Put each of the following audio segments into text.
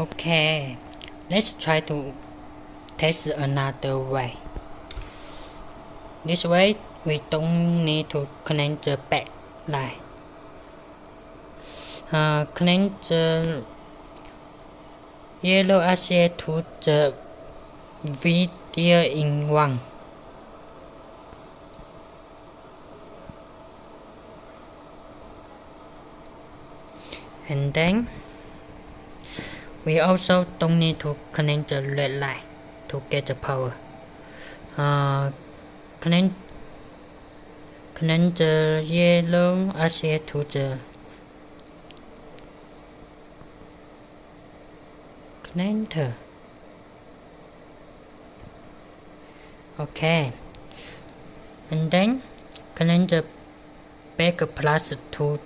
Okay, let's try to test another way. This way we don't need to connect the backlight. Connect the yellow RCA to the video in one. And then we also don't need to connect the red light to get the power. Connect the yellow RCA to the connector. Okay, and then connect the back plus to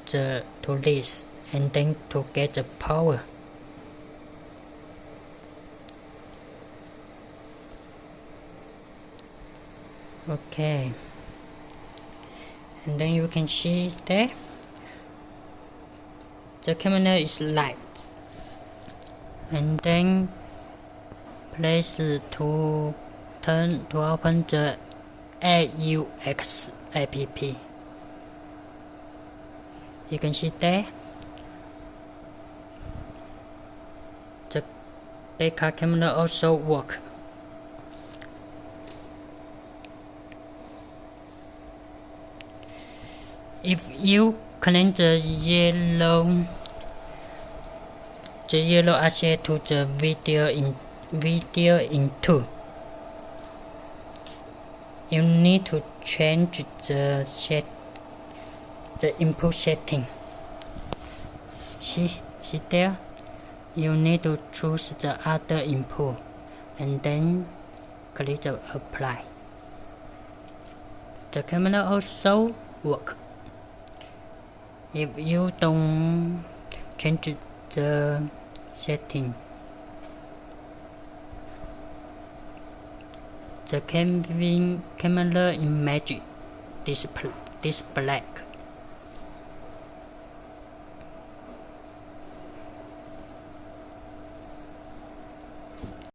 this, and then to get the power. Okay, and then you can see there the camera is light, and then place to open the AUX app. You can see there the backup camera also work. If you connect the yellow RCA to the video in 2, you need to change the input setting. See there? You need to choose the other input and then click the apply. The camera also work. If you don't change the setting, the camera image display black.